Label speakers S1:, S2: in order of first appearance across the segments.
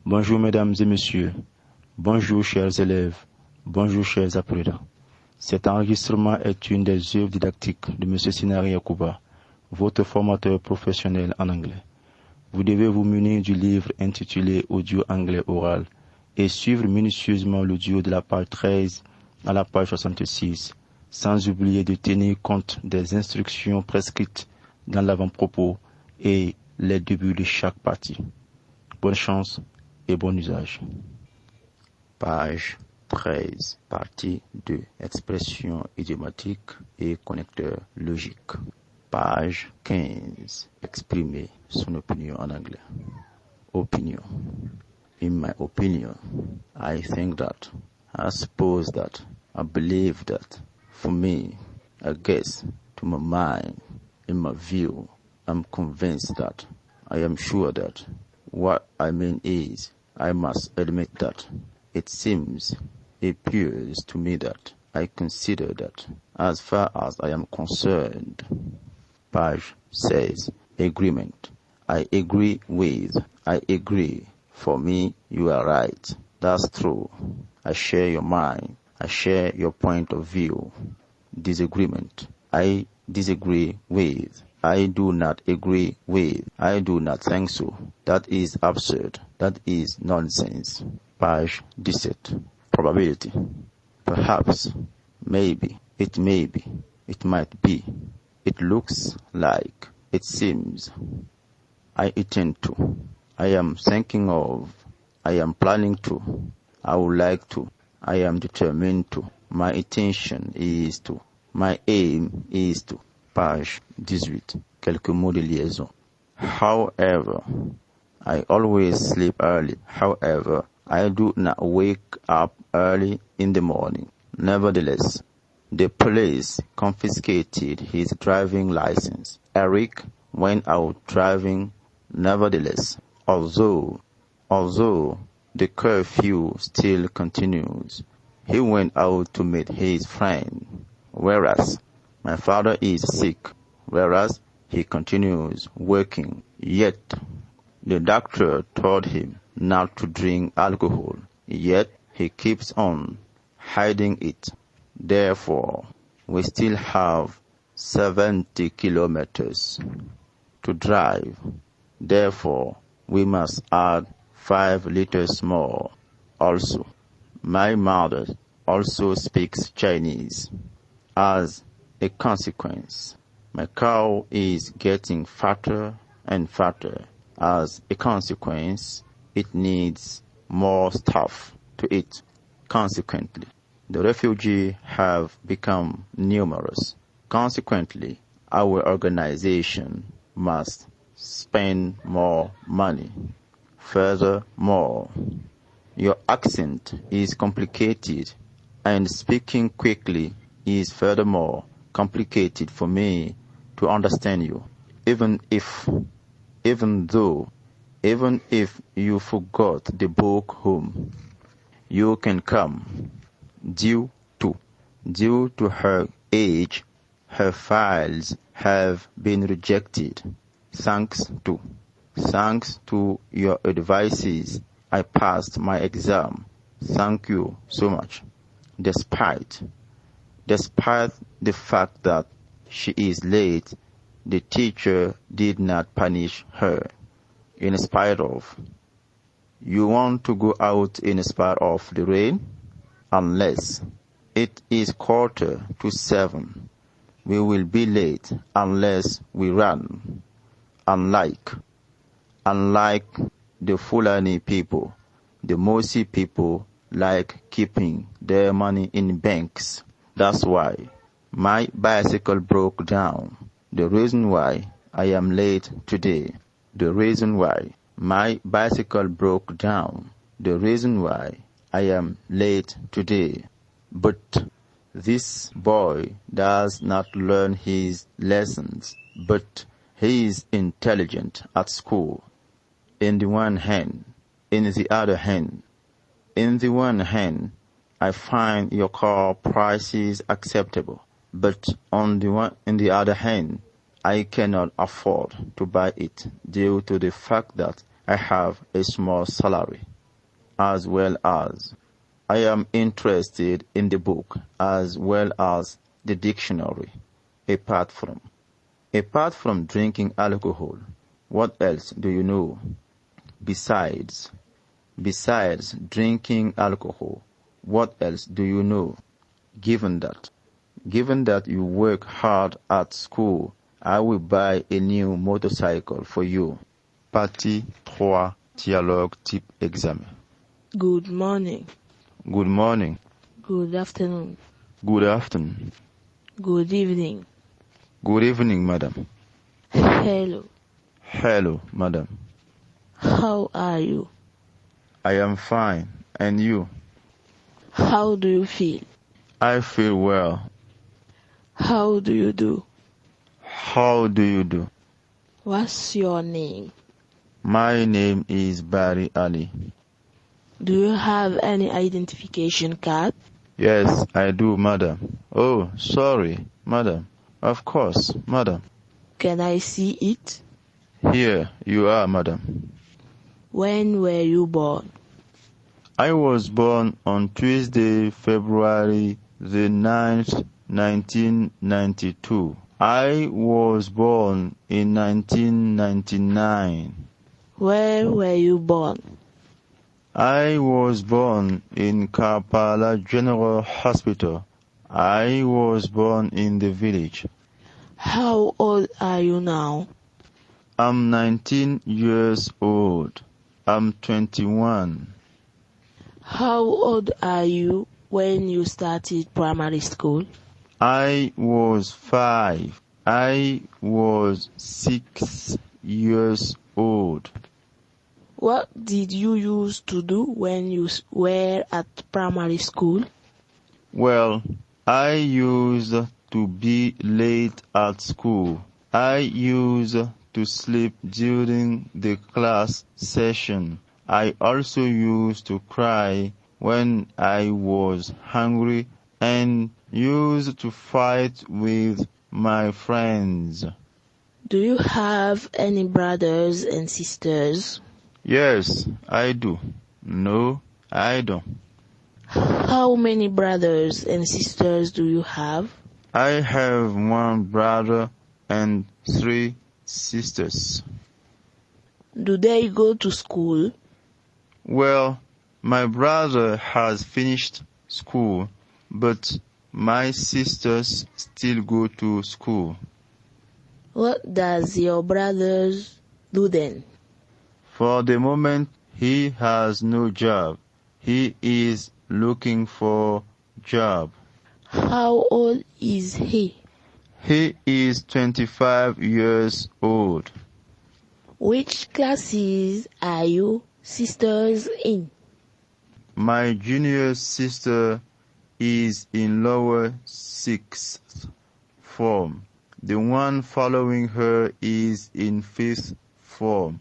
S1: Bonjour mesdames et messieurs, bonjour chers élèves, bonjour chers apprenants. Cet enregistrement est une des œuvres didactiques de M. Sinari Yakuba, votre formateur professionnel en anglais. Vous devez vous munir du livre intitulé Audio anglais oral et suivre minutieusement l'audio de la page 13 à la page 66, sans oublier de tenir compte des instructions prescrites dans l'avant-propos et les débuts de chaque partie. Bonne chance et bon usage. Page 13, partie 2, expression idiomatique et connecteur logique. Page 15, exprimer son opinion en anglais. Opinion. In my opinion, I think that, I suppose that, I believe that, for me, I guess, to my mind, in my view, I'm convinced that, I am sure that, what I mean is, I must admit that, it seems, it appears to me that, I consider that, as far as I am concerned. Page says, agreement. I agree with, I agree. For me, you are right. That's true. I share your mind. I share your point of view. Disagreement. I disagree with. I do not agree with. I do not think so. That is absurd. That is nonsense. Page 17. Probability. Perhaps. Maybe. It may be. It might be. It looks like. It seems. I intend to. I am thinking of. I am planning to. I would like to. I am determined to. My intention is to. My aim is to. Page 18. Quelques mots de liaison. However, I always sleep early. However, I do not wake up early in the morning. Nevertheless, the police confiscated his driving license. Eric went out driving. Nevertheless, although the curfew still continues, he went out to meet his friend. Whereas my father is sick, whereas he continues working, yet the doctor told him not to drink alcohol, yet he keeps on hiding it. Therefore, we still have 70 kilometers to drive. Therefore, we must add 5 liters more. Also, my mother also speaks Chinese. As a consequence, my cow is getting fatter and fatter. As a consequence, it needs more stuff to eat. Consequently, the refugees have become numerous. Consequently, our organization must spend more money. Furthermore, your accent is complicated, and speaking quickly is furthermore complicated for me to understand you. Even if you forgot the book home, you can come. Due to her age, her files have been rejected. Thanks to your advices, I passed my exam. Thank you so much. Despite the fact that she is late, the teacher did not punish her. In spite of, you want to go out in spite of the rain? Unless it is 6:45, we will be late unless we run. Unlike the Fulani people, the Mosi people like keeping their money in banks. That's why my bicycle broke down. The reason why I am late today. The reason why my bicycle broke down. The reason why I am late today. But this boy does not learn his lessons, but he is intelligent at school. In the one hand, I find your car prices acceptable, but in the other hand, I cannot afford to buy it due to the fact that I have a small salary.
S2: as well as. I am interested in the book as well as the dictionary. Apart from. Apart from drinking alcohol, what else do you know? Besides. Besides drinking alcohol, what else do you know? Given that. Given that you work hard at school, I will buy a new motorcycle for you. Partie 3, dialogue type examen.
S3: Good morning.
S2: Good morning.
S3: Good afternoon.
S2: Good afternoon.
S3: Good evening.
S2: Good evening, madam.
S3: Hello.
S2: Hello, madam.
S3: How are you?
S2: I am fine. And you?
S3: How do you feel?
S2: I feel well.
S3: How do you do?
S2: How do you do?
S3: What's your name?
S2: My name is Barry Ali.
S3: Do you have any identification card?
S2: Yes, I do, madam. Oh, sorry, madam. Of course, madam.
S3: Can I see it?
S2: Here you are, madam.
S3: When were you born?
S2: I was born on Tuesday, February the 9th, 1992. I was born in 1999.
S3: Where were you born?
S2: I was born in Kampala General Hospital. I was born in the village.
S3: How old are you now?
S2: I'm 19 years old. I'm 21.
S3: How old are you when you started primary school?
S2: I was 5. I was 6 years old.
S3: What did you used to do when you were at primary school?
S2: Well, I used to be late at school. I used to sleep during the class session. I also used to cry when I was hungry and used to fight with my friends.
S3: Do you have any brothers and sisters?
S2: Yes, I do. No, I don't.
S3: How many brothers and sisters do you have?
S2: I have 1 brother and 3 sisters.
S3: Do they go to school?
S2: Well, my brother has finished school, but my sisters still go to school.
S3: What does your brother do then?
S2: For the moment, he has no job. He is looking for job.
S3: How old is he?
S2: He is 25 years old.
S3: Which classes are you sisters in?
S2: My junior sister is in lower 6th form. The one following her is in 5th form.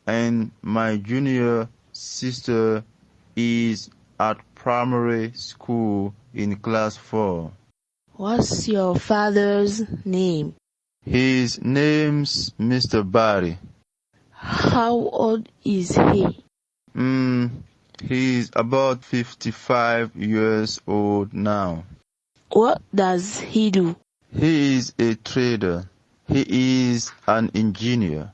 S2: And my junior sister is at primary school in class 4.
S3: What's your father's name?
S2: His name's Mr. Barry.
S3: How old is he?
S2: He's about 55 years old now.
S3: What does he do?
S2: He is a trader. He is an engineer.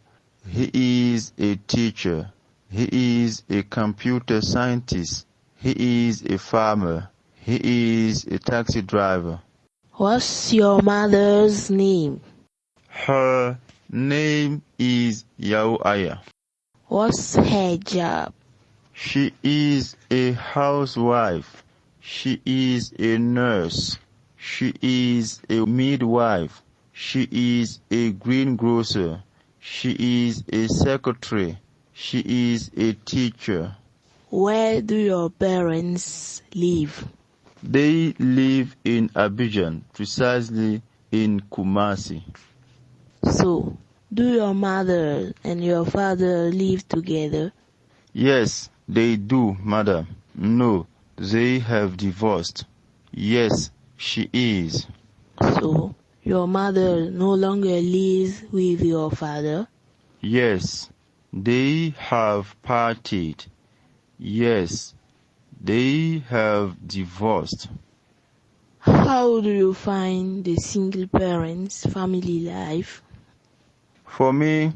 S2: He is a teacher. He is a computer scientist. He is a farmer. He is a taxi driver.
S3: What's your mother's name?
S2: Her name is Yauaya.
S3: What's her job?
S2: She is a housewife. She is a nurse. She is a midwife. She is a greengrocer. She is a secretary. She is a teacher.
S3: Where do your parents live?
S2: They live in Abidjan, precisely in Kumasi.
S3: So, do your mother and your father live together?
S2: Yes, they do, madam. No, they have divorced. Yes, she is.
S3: So, your mother no longer lives with your father?
S2: Yes, they have parted. Yes, they have divorced.
S3: How do you find the single parents' family life?
S2: For me,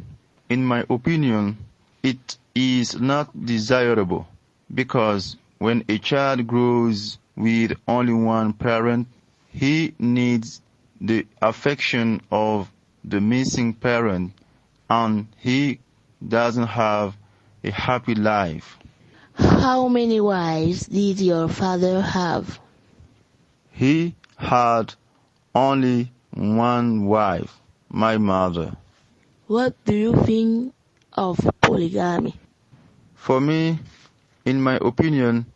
S2: in my opinion, it is not desirable because when a child grows with only one parent, he needs the affection of the missing parent and he doesn't have a happy life.
S3: How many wives did your father have?
S2: He had only one wife, my mother.
S3: What do you think of polygamy?
S2: For me, in my opinion,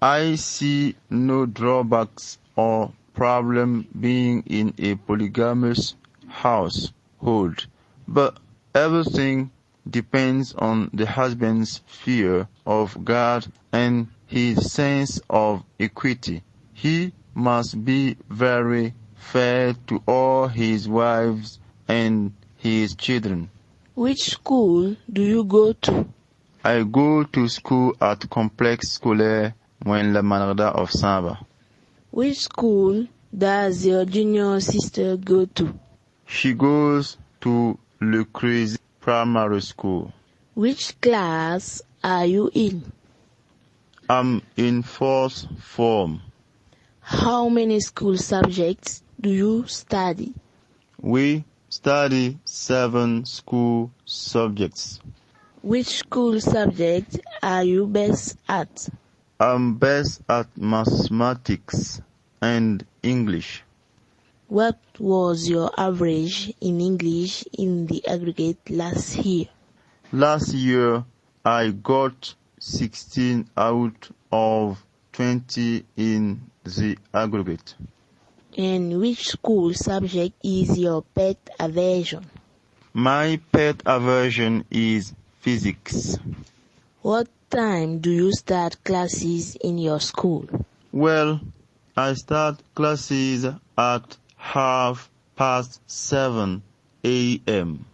S2: I see no drawbacks or problem being in a polygamous household, but everything depends on the husband's fear of God and his sense of equity. He must be very fair to all his wives and his children.
S3: Which school do you go to?
S2: I go to school at Complexe Scolaire Moyen Manarda of Samba.
S3: Which school does your junior sister go to?
S2: She goes to Le Creuset Primary School.
S3: Which class are you in?
S2: I'm in 4th form.
S3: How many school subjects do you study?
S2: We study 7 school subjects.
S3: Which school subject are you best at?
S2: I'm best at mathematics and English.
S3: What was your average in English in the aggregate last year?
S2: Last year, I got 16 out of 20 in the aggregate.
S3: And which school subject is your pet aversion?
S2: My pet aversion is physics.
S3: What time do you start classes in your school?
S2: Well, I start classes at 7:30 a.m.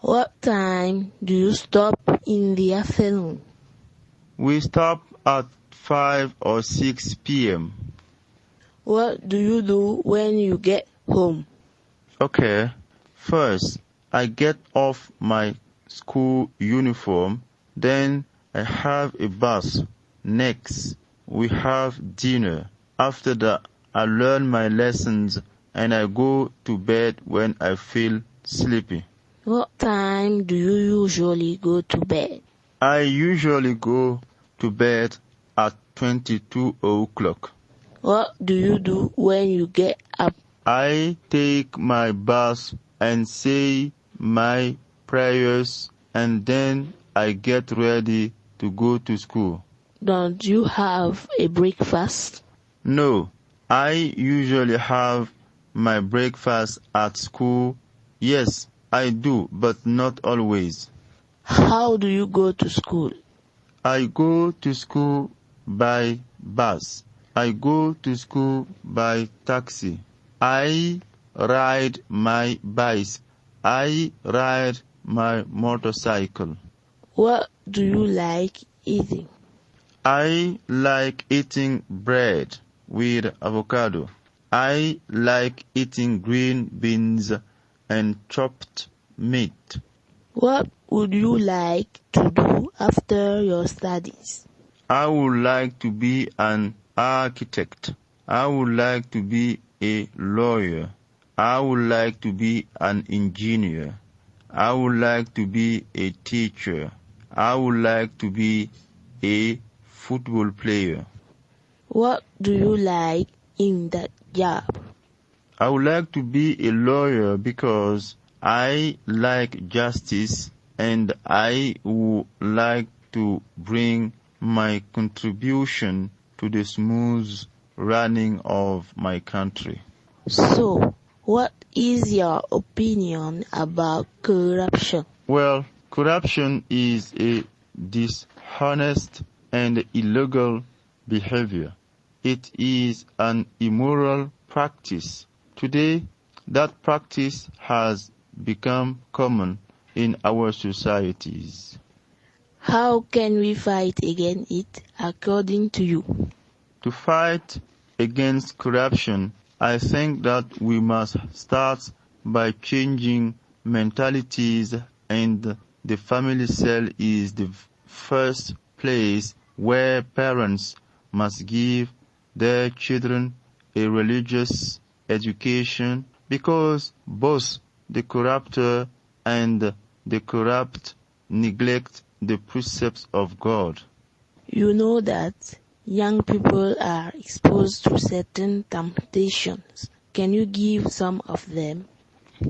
S3: What time do you stop in the afternoon?
S2: We stop at 5 or 6 p.m.
S3: What do you do when you get home?
S2: Okay, first I get off my school uniform, then I have a bath. Next, we have dinner. After that, I learn my lessons and I go to bed when I feel sleepy.
S3: What time do you usually go to bed?
S2: I usually go to bed at 22 o'clock.
S3: What do you do when you get up?
S2: I take my bath and say my prayers and then I get ready to go to school.
S3: Don't you have a breakfast?
S2: No, I usually have my breakfast at school. Yes, I do, but not always.
S3: How do you go to school?
S2: I go to school by bus. I go to school by taxi. I ride my bike. I ride my motorcycle.
S3: What do you like eating?
S2: I like eating bread with avocado. I like eating green beans and chopped meat.
S3: What would you like to do after your studies?
S2: I would like to be an architect. I would like to be a lawyer. I would like to be an engineer. I would like to be a teacher. I would like to be a football player.
S3: What do you like in that job?
S2: I would like to be a lawyer because I like justice and I would like to bring my contribution to the smooth running of my country.
S3: So, what is your opinion about corruption?
S2: Well, corruption is a dishonest and illegal behavior. It is an immoral practice. Today, that practice has become common in our societies.
S3: How can we fight against it according to you?
S2: To fight against corruption, I think that we must start by changing mentalities, and the family cell is the first place where parents must give their children a religious education, because both the corrupter and the corrupt neglect the precepts of God.
S3: You know that young people are exposed to certain temptations. Can you give some of them?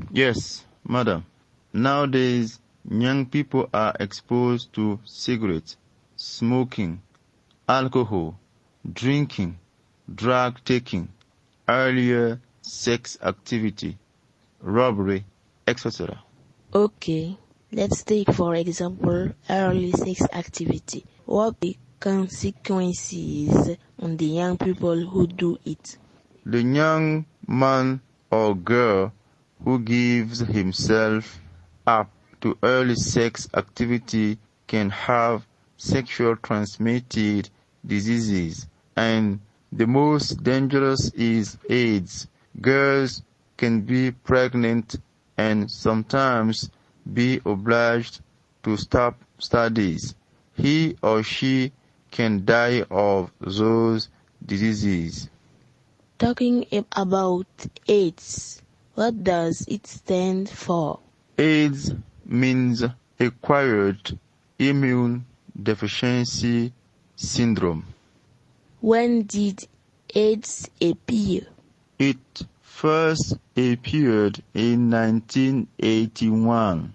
S2: Yes, madam. Nowadays, young people are exposed to cigarettes, smoking, alcohol, drinking, drug taking, earlier sex activity, robbery, etc.
S3: Okay, let's take for example early sex activity. What are the consequences on the young people who do it?
S2: The young man or girl who gives himself up to early sex activity can have sexual transmitted diseases, and the most dangerous is AIDS. Girls can be pregnant and sometimes be obliged to stop studies. He or she can die of those diseases.
S3: Talking about AIDS, what does it stand for?
S2: AIDS means acquired immune deficiency syndrome.
S3: When did AIDS appear?
S2: It first appeared in 1981.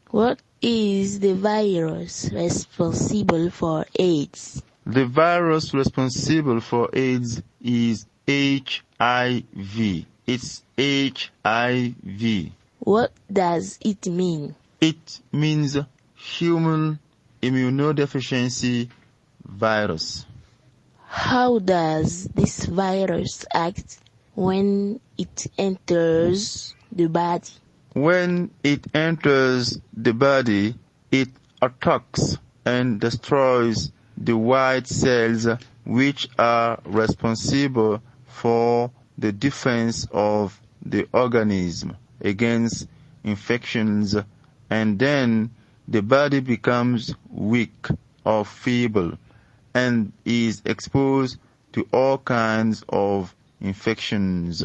S3: What is the virus responsible for AIDS?
S2: The virus responsible for AIDS is HIV. It's HIV.
S3: What does it mean?
S2: It means human immunodeficiency virus.
S3: How does this virus act when it enters the body?
S2: When it enters the body, it attacks and destroys the white cells which are responsible for the defense of the organism against infections, and then the body becomes weak or feeble and is exposed to all kinds of infections.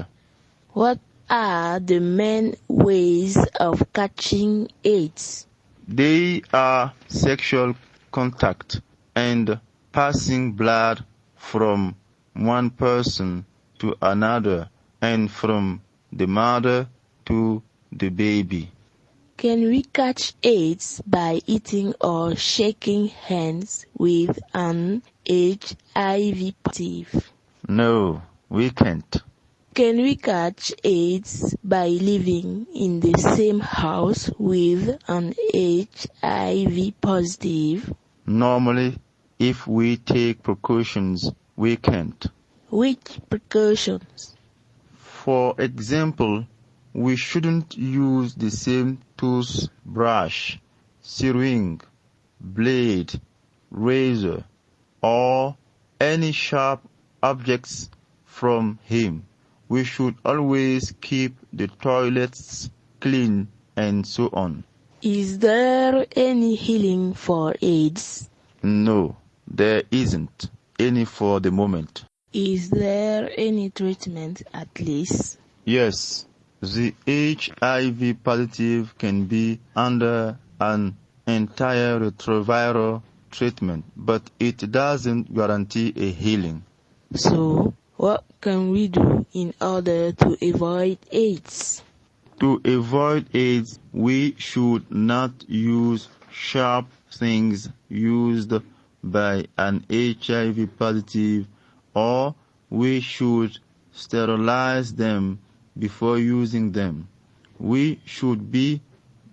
S3: What are the main ways of catching AIDS?
S2: They are sexual contact and passing blood from one person to another and from the mother to the baby.
S3: Can we catch AIDS by eating or shaking hands with an HIV positive?
S2: No, we can't.
S3: Can we catch AIDS by living in the same house with an HIV positive?
S2: Normally, if we take precautions, we can't.
S3: Which precautions?
S2: For example, we shouldn't use the same toothbrush, syringe, blade, razor, or any sharp objects from him. We should always keep the toilets clean and so on.
S3: Is there any healing for AIDS?
S2: No, there isn't any for the moment.
S3: Is there any treatment at least?
S2: Yes, the HIV positive can be under an entire retroviral treatment, but it doesn't guarantee a healing.
S3: So, what can we do in order to avoid AIDS?
S2: To avoid AIDS, we should not use sharp things used by an HIV positive, or we should sterilize them before using them. We should be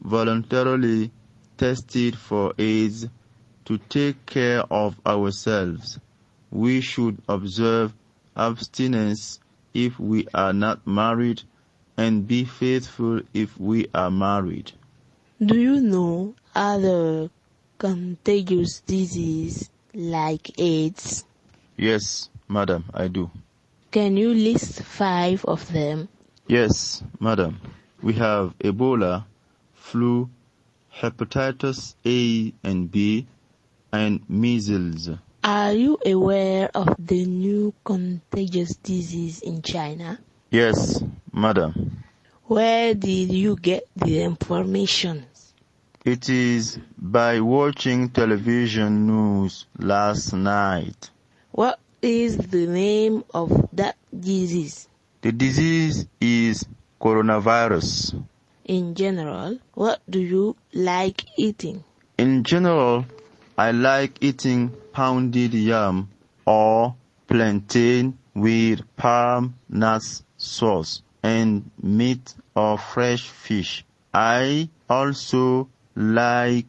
S2: voluntarily tested for AIDS to take care of ourselves. We should observe abstinence if we are not married and be faithful if we are married.
S3: Do you know other contagious diseases like AIDS?
S2: Yes, madam, I do.
S3: Can you list 5 of them?
S2: Yes, madam. We have Ebola, flu, hepatitis A and B, and measles.
S3: Are you aware of the new contagious disease in China?
S2: Yes, madam.
S3: Where did you get the information?
S2: It is by watching television news last night.
S3: What is the name of that disease?
S2: The disease is coronavirus.
S3: In general, what do you like eating?
S2: In general, I like eating pounded yam or plantain with palm nuts sauce and meat or fresh fish. I also like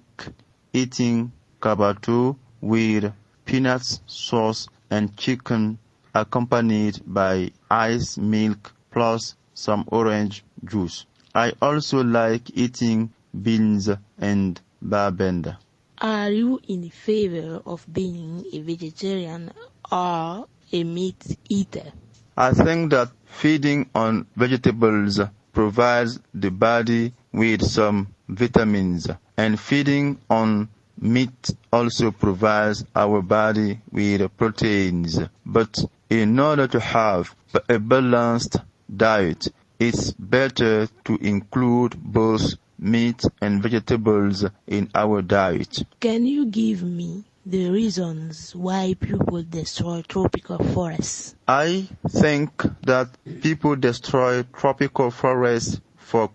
S2: eating kabato with peanuts sauce and chicken accompanied by ice milk plus some orange juice. I also like eating beans and barbenda.
S3: Are you in favor of being a vegetarian or a meat eater?
S2: I think that feeding on vegetables provides the body with some vitamins, and feeding on meat also provides our body with proteins. But in order to have a balanced diet, it's better to include both meat and vegetables in our diet.
S3: Can you give me the reasons why people destroy tropical forests?
S2: I think that people destroy tropical forests for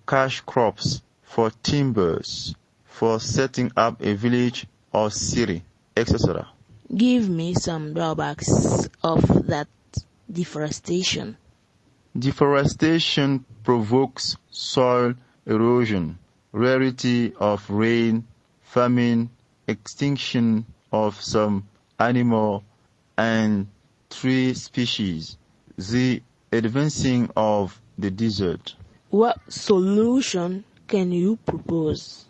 S2: cash crops, for timbers, for setting up a village or city, etc.
S3: Give me some drawbacks of that deforestation.
S2: Deforestation provokes soil erosion, rarity of rain, famine, extinction of some animal and tree species, the advancing of the desert.
S3: What solution can you propose?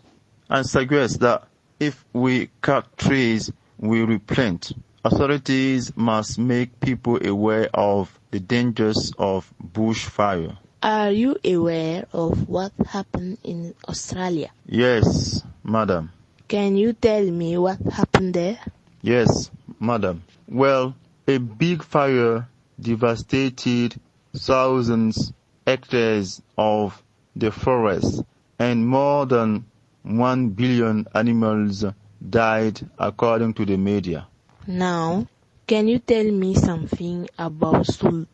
S2: I suggest that if we cut trees, we replant. Authorities must make people aware of the dangers of bushfire.
S3: Are you aware of what happened in Australia?
S2: Yes, madam.
S3: Can you tell me what happened there?
S2: Yes, madam. Well, a big fire devastated thousands hectares of the forest, and more than 1 billion animals died according to the media.
S3: Now, can you tell me something about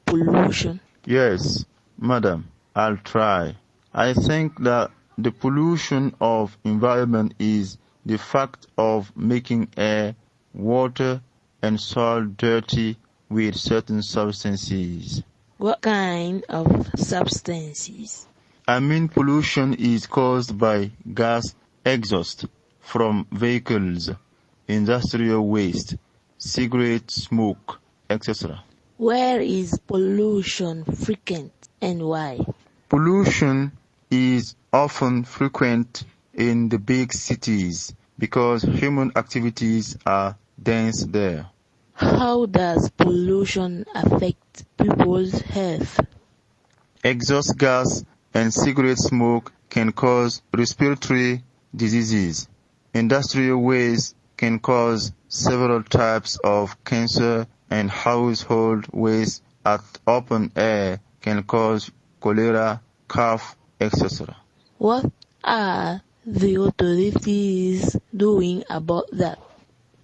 S3: pollution?
S2: Yes, madam, I'll try. I think that the pollution of environment is the fact of making air, water, and soil dirty with certain substances.
S3: What kind of substances?
S2: I mean, pollution is caused by gas exhaust from vehicles, industrial waste, cigarette smoke, etc.
S3: Where is pollution frequent and why?
S2: Pollution is often frequent in the big cities because human activities are dense there.
S3: How does pollution affect people's health?
S2: Exhaust gas and cigarette smoke can cause respiratory diseases. Industrial waste can cause several types of cancer, and household waste at open air can cause cholera, cough, etc.
S3: What are the authorities doing about that?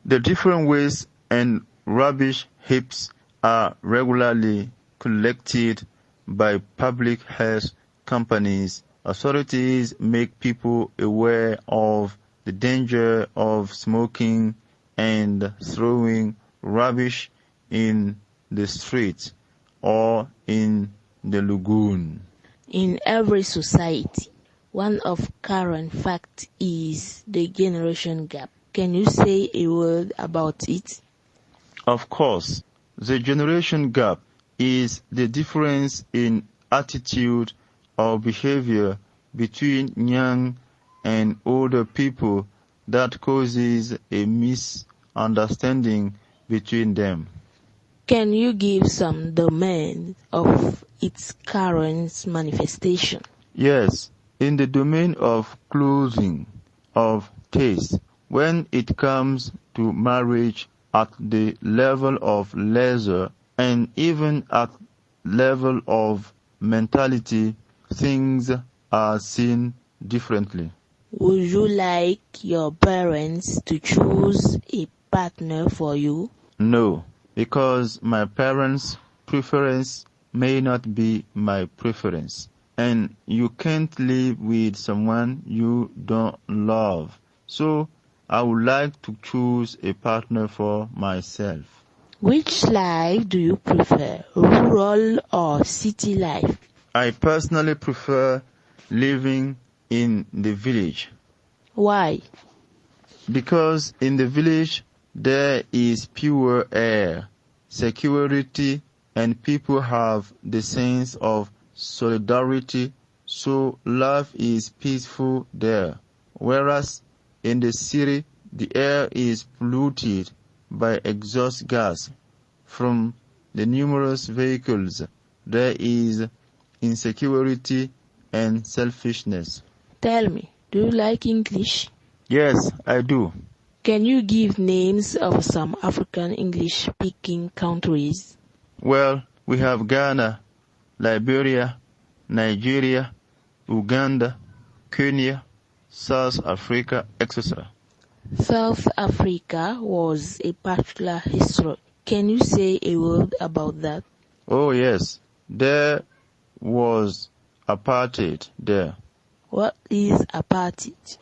S2: The different waste and rubbish heaps are regularly collected by public health companies. Authorities make people aware of the danger of smoking and throwing rubbish in the street or in the lagoon.
S3: In every society, one of current fact is the generation gap. Can you say a word about it?
S2: Of course, the generation gap is the difference in attitude or behavior between young and older people that causes a misunderstanding between them.
S3: Can you give some domain of its current manifestation?
S2: Yes, in the domain of clothing, of taste, when it comes to marriage at the level of leisure and even at level of mentality, things are seen differently.
S3: Would you like your parents to choose a partner for you?
S2: No, because my parents' preference may not be my preference. And you can't live with someone you don't love. So I would like to choose a partner for myself.
S3: Which life do you prefer, rural or city life?
S2: I personally prefer living in the village.
S3: Why?
S2: Because in the village there is pure air, security, and people have the sense of solidarity, so life is peaceful there. Whereas in the city, the air is polluted by exhaust gas from the numerous vehicles. There is insecurity and selfishness.
S3: Tell me, do you like English?
S2: Yes, I do.
S3: Can you give names of some African English-speaking countries?
S2: Well, we have Ghana, Liberia, Nigeria, Uganda, Kenya, South Africa, etc.
S3: South Africa was a particular history. Can you say a word about that?
S2: Oh yes, there was apartheid there.
S3: What is apartheid?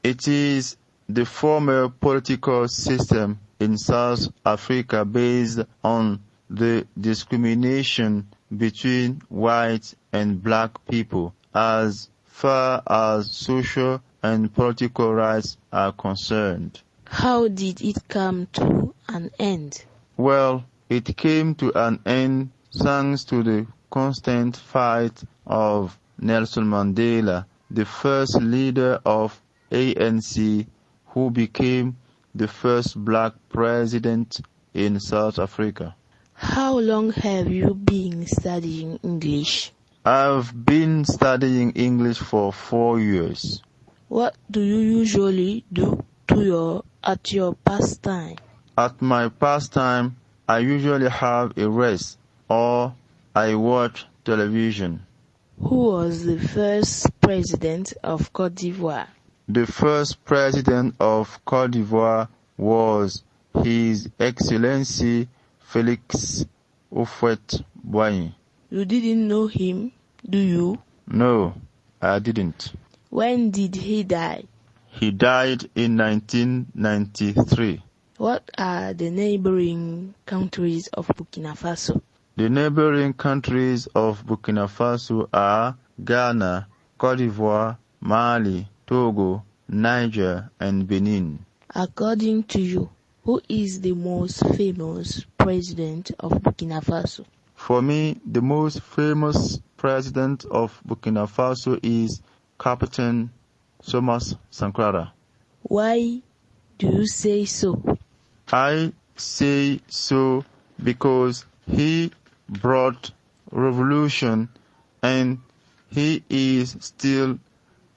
S2: It is the former political system in South Africa based on the discrimination between white and black people as far as social and political rights are concerned.
S3: How did it come to an end?
S2: Well, it came to an end thanks to the constant fight of Nelson Mandela, the first leader of ANC, who became the first black president in South Africa.
S3: How long have you been studying English?
S2: I've been studying English for 4 years.
S3: What do you usually do at your pastime?
S2: At my pastime, I usually have a rest or I watch television.
S3: Who was the first president of Côte d'Ivoire?
S2: The first president of Côte d'Ivoire was His Excellency Félix Houphouët-Boigny.
S3: You didn't know him, do you?
S2: No, I didn't.
S3: When did he die?
S2: He died in 1993.
S3: What are the neighboring countries of Burkina Faso?
S2: The neighboring countries of Burkina Faso are Ghana, Côte d'Ivoire, Mali, Togo, Niger, and Benin.
S3: According to you, who is the most famous president of Burkina Faso?
S2: For me, the most famous president of Burkina Faso is Captain Thomas Sankara.
S3: Why do you say so?
S2: I say so because he brought revolution and he is still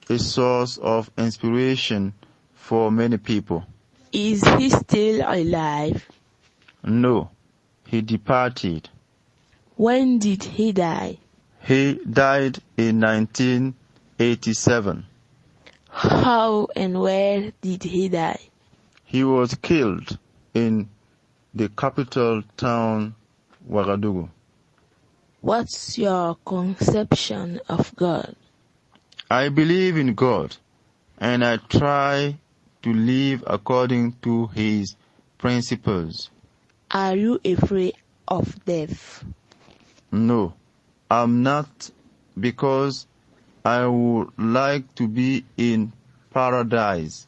S2: a source of inspiration for many people.
S3: Is he still alive?
S2: No, he departed.
S3: When did he die?
S2: He died in 1987.
S3: How and where did he die?
S2: He was killed in the capital town, Ouagadougou.
S3: What's your conception of God?
S2: I believe in God, and I try to live according to His principles.
S3: Are you afraid of death?
S2: No, I'm not, because I would like to be in paradise,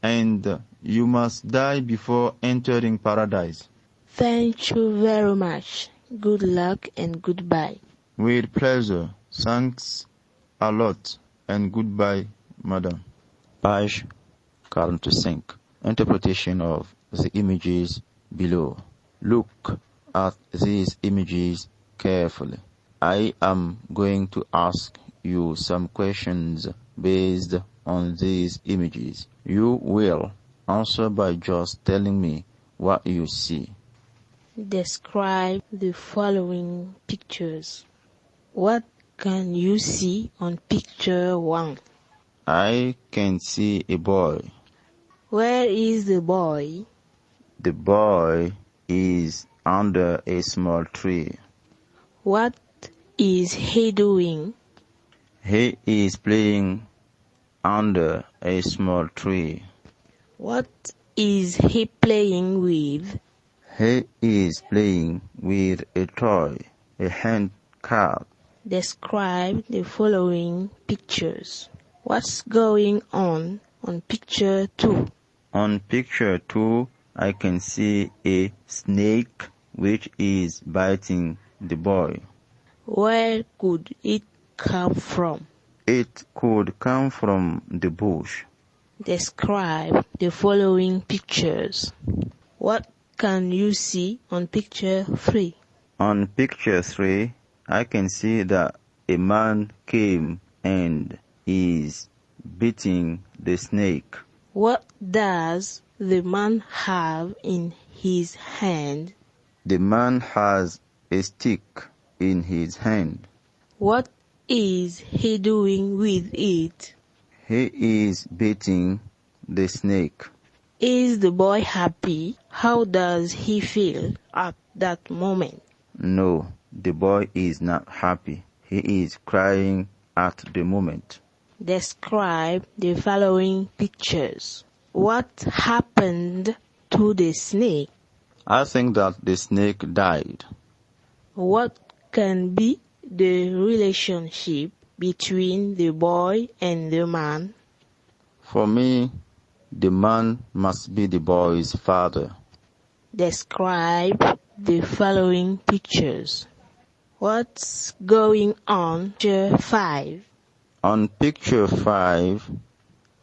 S2: and you must die before entering paradise.
S3: Thank you very much. Good luck and goodbye.
S2: With pleasure. Thanks a lot and goodbye, madam.
S1: Page
S2: calm to sink. Interpretation of the images below. Look at these images carefully. I am going to ask you some questions based on these images. You will answer by just telling me what you see.
S3: Describe the following pictures. What can you see on picture 1?
S2: I can see a boy.
S3: Where is the boy?
S2: The boy is under a small tree.
S3: What is he doing?
S2: He is playing under a small tree.
S3: What is he playing with?
S2: He is playing with a toy, a hand cat.
S3: Describe the following pictures. What's going on picture 2?
S2: On picture 2, I can see a snake which is biting the boy.
S3: Where could it come from?
S2: It could come from the bush.
S3: Describe the following pictures. What can you see on picture 3?
S2: On picture 3, I can see that a man came and is beating the snake.
S3: What does the man have in his hand?
S2: The man has a stick in his hand.
S3: What is he doing with it?
S2: He is beating the snake.
S3: Is the boy happy? How does he feel at that moment?
S2: No, the boy is not happy. He is crying at the moment.
S3: Describe the following pictures. What happened to the snake?
S2: I think that the snake died.
S3: What can be the relationship between the boy and the man?
S2: For me, the man must be the boy's father.
S3: Describe the following pictures. What's going on picture 5?
S2: On picture 5,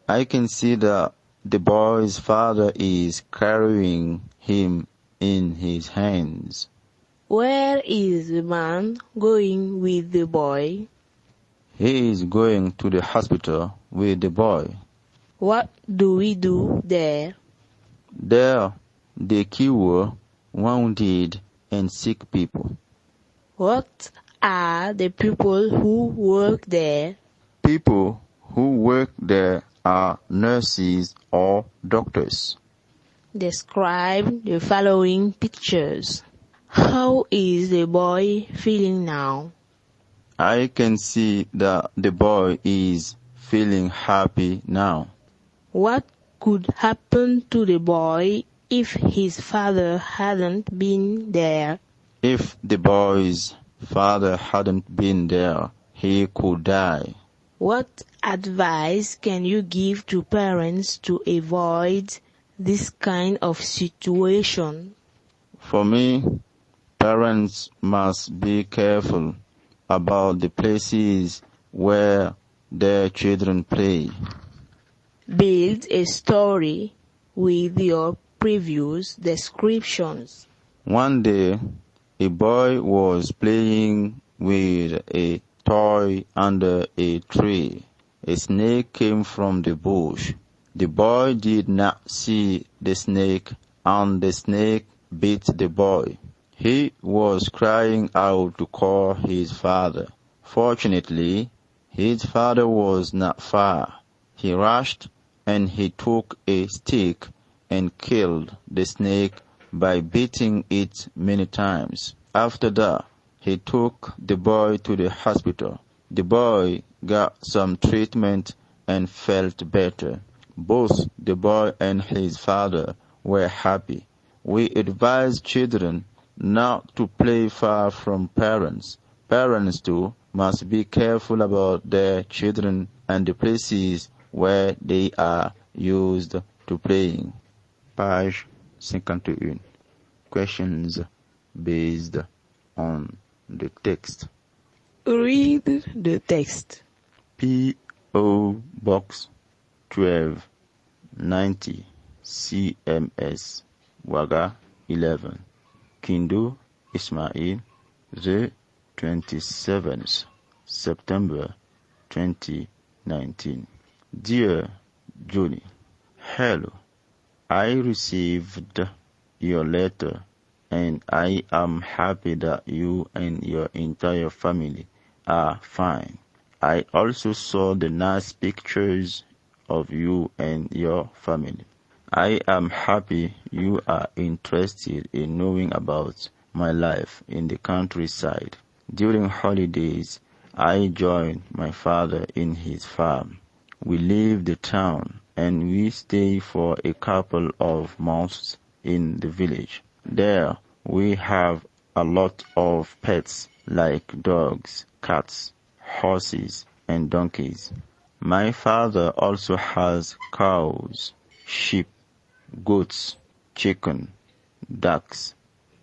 S2: I can see that the boy's father is carrying him in his hands.
S3: Where is the man going with the boy?
S2: He is going to the hospital with the boy.
S3: What do we do there?
S2: There, they cure wounded and sick people.
S3: What are the people who work there?
S2: People who work there are nurses or doctors.
S3: Describe the following pictures. How is the boy feeling now?
S2: I can see that the boy is feeling happy now.
S3: What could happen to the boy if his father hadn't been there?
S2: If the boy's father hadn't been there, he could die.
S3: What advice can you give to parents to avoid this kind of situation?
S2: For me, parents must be careful about the places where their children play.
S3: Build a story with your previous descriptions.
S2: One day, a boy was playing with a toy under a tree. A snake came from the bush. The boy did not see the snake, and the snake bit the boy. He was crying out to call his father. Fortunately, his father was not far. He rushed and he took a stick and killed the snake by beating it many times. After that, he took the boy to the hospital. The boy got some treatment and felt better. Both the boy and his father were happy. We advise children not to play far from parents. Parents too must be careful about their children and the places where they are used to playing. Page 51. Questions based on the text.
S3: Read the text.
S2: P.O. Box 12, 90 cms, Waga 11. Kindo Ismail, the 27th September 2019. Dear Johnny, hello. I received your letter and I am happy that you and your entire family are fine. I also saw the nice pictures of you and your family. I am happy you are interested in knowing about my life in the countryside. During holidays, I joined my father in his farm. We leave the town and we stay for a couple of months in the village. There we have a lot of pets like dogs, cats, horses, and donkeys. My father also has cows, sheep, goats, chicken, ducks,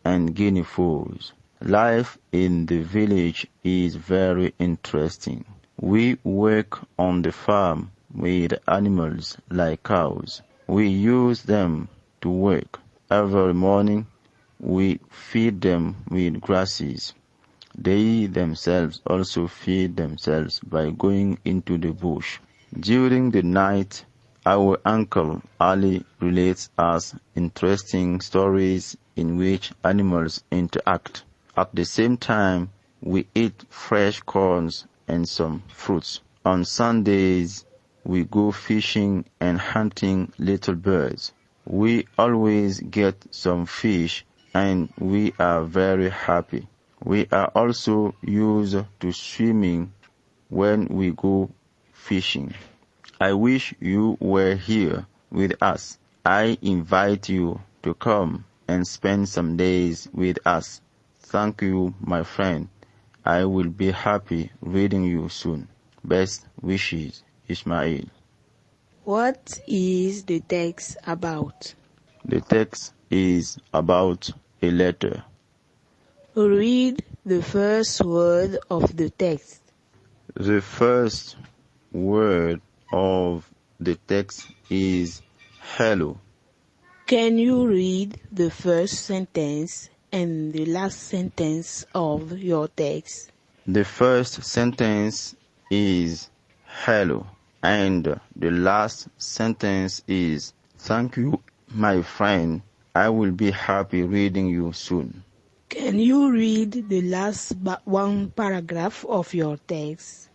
S2: and guinea fowls. Life in the village is very interesting. We work on the farm with animals like cows. We use them to work. Every morning we feed them with grasses. They themselves also feed themselves by going into the bush. During the night, our uncle Ali relates us interesting stories in which animals interact. At the same time, we eat fresh corns and some fruits. On Sundays, we go fishing and hunting little birds. We always get some fish and we are very happy. We are also used to swimming when we go fishing. I wish you were here with us. I invite you to come and spend some days with us. Thank you, my friend. I will be happy reading you soon. Best wishes, Ismail.
S3: What is the text about?
S2: The text is about a letter.
S3: Read the first word of the text.
S2: The first word of the text is hello.
S3: Can you read the first sentence and the last sentence of your text?
S2: The first sentence is hello, and the last sentence is thank you, my friend. I will be happy reading you soon.
S3: Can you read the last one paragraph of your text?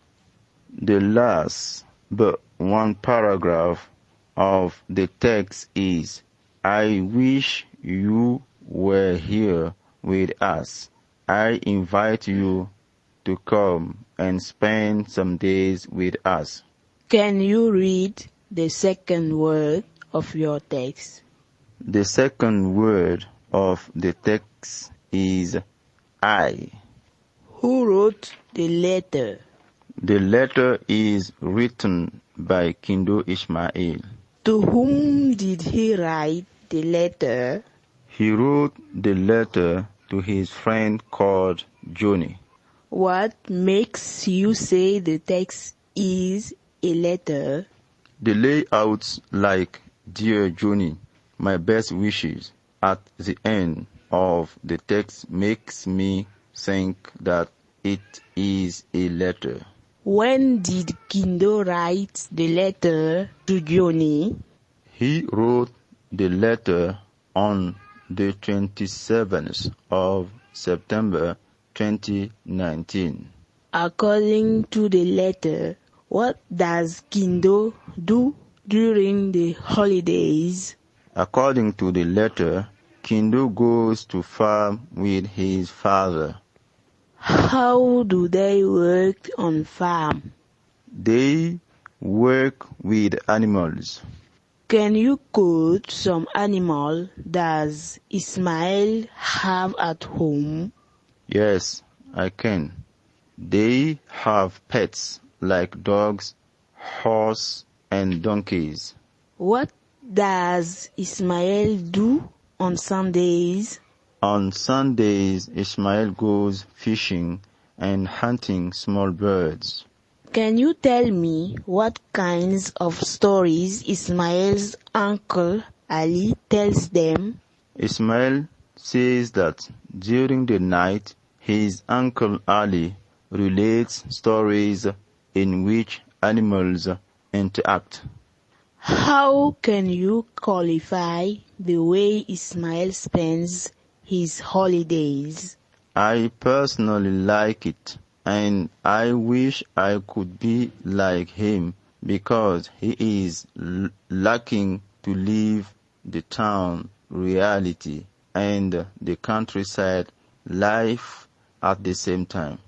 S2: The last but one paragraph of the text is I wish you were here with us. I invite you to come and spend some days with us.
S3: Can you read the second word of your text?
S2: The second word of the text is I.
S3: Who wrote the letter?
S2: The letter is written by Kindo Ismail.
S3: To whom did he write the letter?
S2: He wrote the letter to his friend called Johnny.
S3: What makes you say the text is a letter?
S2: The layouts like Dear Johnny, my best wishes at the end of the text makes me think that it is a letter.
S3: When did Kindo write the letter to Johnny?
S2: He wrote the letter on the 27th of September 2019.
S3: According to the letter, what does Kindo do during the holidays?
S2: According to the letter, Kindo goes to farm with his father.
S3: How do they work on farm?
S2: They work with animals.
S3: Can you quote some animal does Ismail have at home?
S2: Yes, I can. They have pets like dogs, horse, and donkeys.
S3: What does Ismail do on Sundays?
S2: On Sundays, Ismail goes fishing and hunting small birds.
S3: Can you tell me what kinds of stories Ismail's uncle Ali tells them?
S2: Ismail says that during the night his uncle Ali relates stories in which animals interact.
S3: How can you qualify the way Ismail spends his holidays?
S2: I personally like it, and I wish I could be like him because he is lacking to live the town reality and the countryside life at the same time.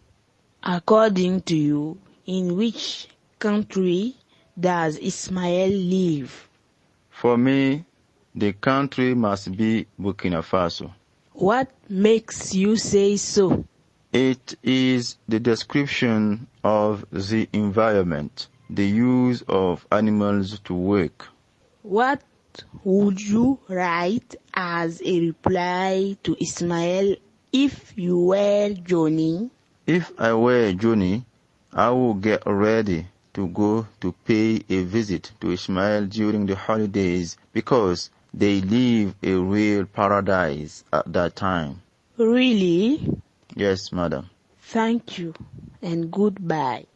S3: According to you, in which country does Ismail live?
S2: For me, the country must be Burkina Faso.
S3: What makes you say so?
S2: It is the description of the environment, the use of animals to work.
S3: What would you write as a reply to Ismail if you were Johnny?
S2: If I were Johnny, I would get ready to go to pay a visit to Ismail during the holidays because they live a real paradise at that time.
S3: Really?
S2: Yes, madam.
S3: Thank you and goodbye.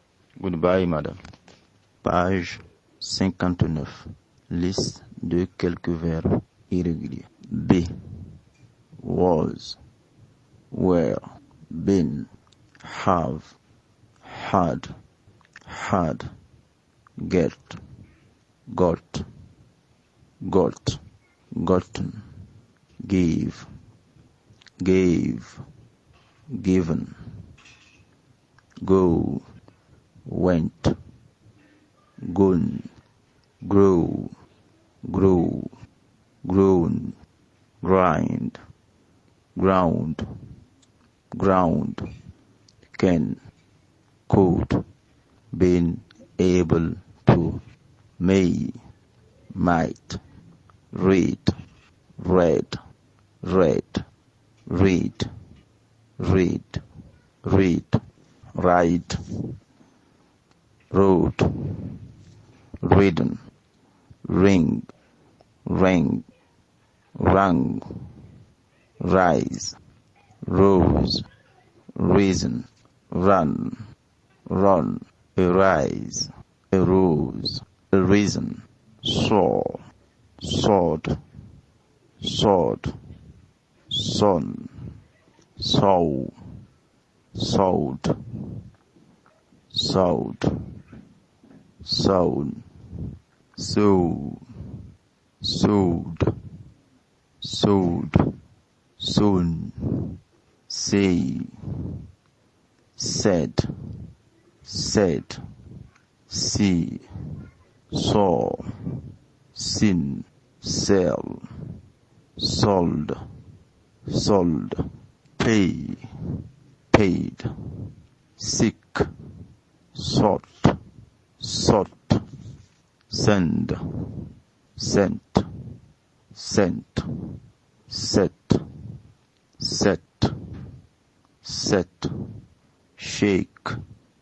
S2: Goodbye, madam. Page 59. Liste de quelques verbes irréguliers. Be, was, were, been, have, had, get, got, gotten, gave, given, go, went, gone, grow, grown, grind, ground, can, could, been able to, may, might, read, read, ride, rode, ridden, ring, rang, rise, rose, risen, run, arise, arose, arisen, saw, sawed, son, sow, sowed, sown, sewed, soon, say, said, see, saw, sin, sell, sold, pay, paid, sick, sought, send, sent, set, shake,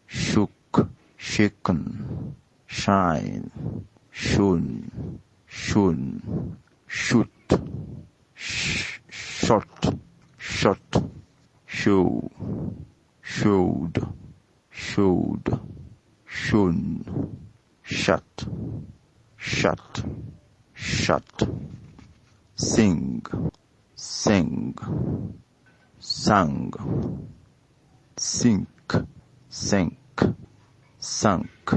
S2: shook, shaken, shine, shone, shoot, shot, show, showed, shown, shut, sing, sang, sink, sank, sunk,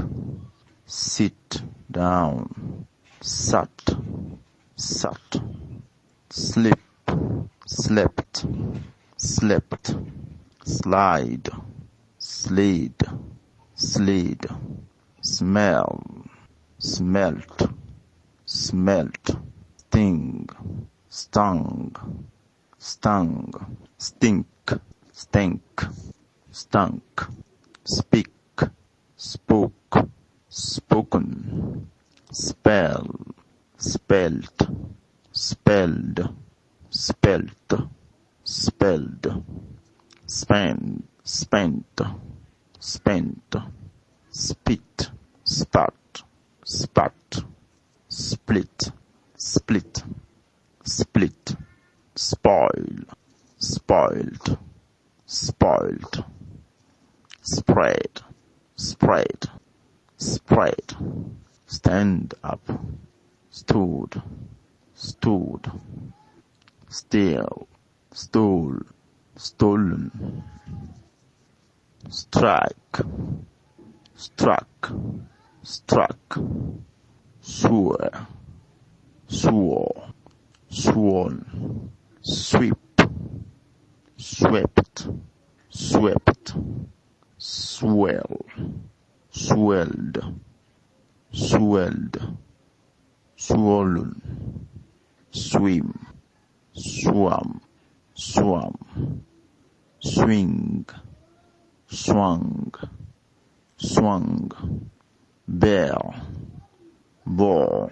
S2: sit down, sat, slip, slept, slide, slid, smell, smelt, sting, stung, stink, stunk, speak, spoke, spoken, spell, spelt, spelled, spent, spent, spent, spit, spat, spat, split, split, split, spoil, spoiled, spoiled, spread, spread, spread, stand up, stood, stood, still, stole, stolen, strike, struck, struck, swore, swore, sworn, sweep, swept, swept, swell, swelled, swelled, swollen, swim, swam, swam, swing, swung, swung, bear, bore,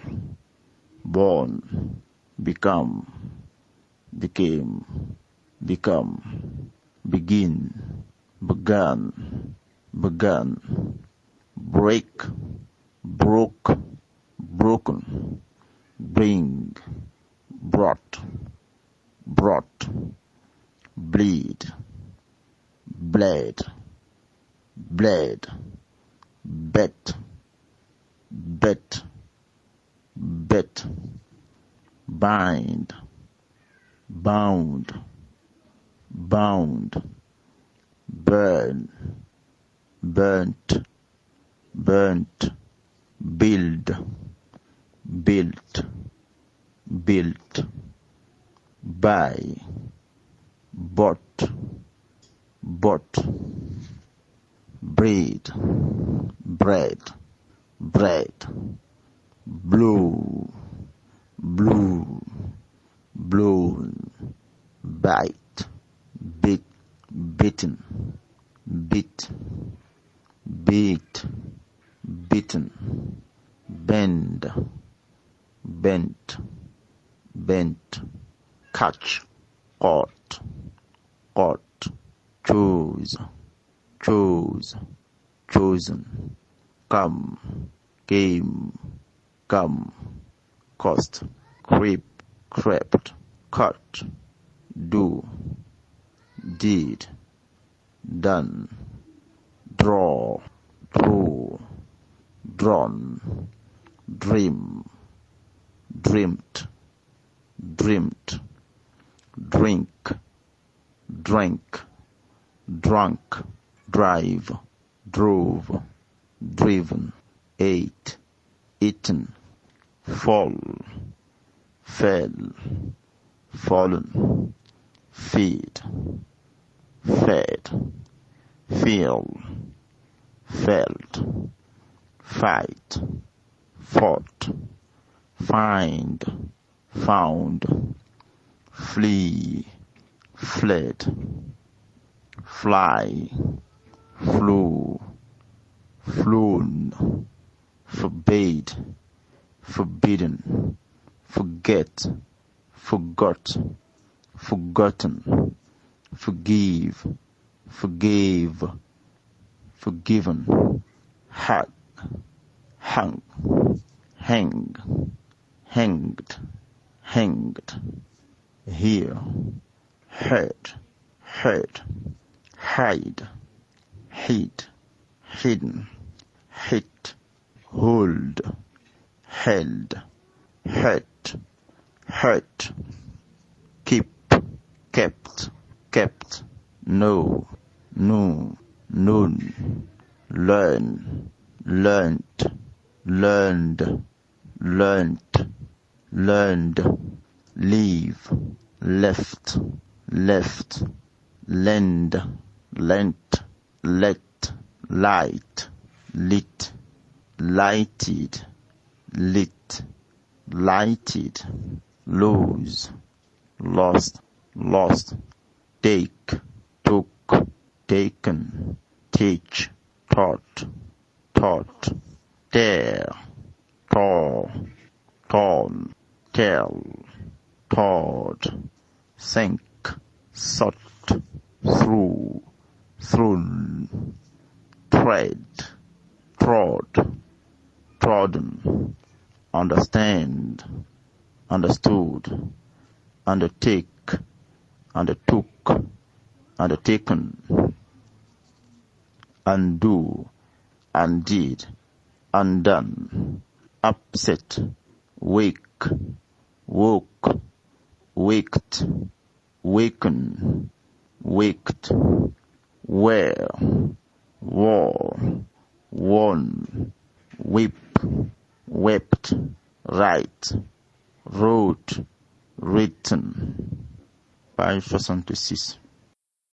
S2: born, become, became, become, begin, began, began, break, broke, broken, bring, brought, brought, bleed, bled, bled, bet, bet, bet, bind, bound, bound, burn, burnt, burnt, build, built, built, buy, bought, bought, breed, bread, bread, blow, blew, blown, bite, bit, bitten, bit, beat, bitten, bend, bent, bent, catch, caught, caught, choose, chose, chosen, come, came, come, cost, creep, crept, cut, do, did, done, draw, drew, drawn, dream, dreamt, dreamt, drink, drank, drunk, drive, drove, driven, ate, eaten, fall, fell, fallen, feed, fed, feel, felt, fight, fought, find, found, flee, fled, fly, flew, flown, forbade, forbidden, forget, forgot, forgotten, forgive, forgave, forgiven, hug, hung, hang, hanged, hanged, hear, heard, heard, hide, hid, hidden, hit, hold, held, hurt, hurt, keep, kept, kept, know, knew, known, learn, learnt, learned, learnt, learned, leave, left, left, lend, lent, let, light, lit, lighted, lit, lighted, lose, lost, lost, take, took, taken, teach, taught, taught, tear, tore, torn, tell, towed, sink, sought, through, thrown, tread, trod, trodden, understand, understood, undertake, undertook, undertaken, undo, undid, undone, upset, wake, woke, waked, waken, waked, wear, wore, worn, whip, wept, write, wrote, written. Page 66.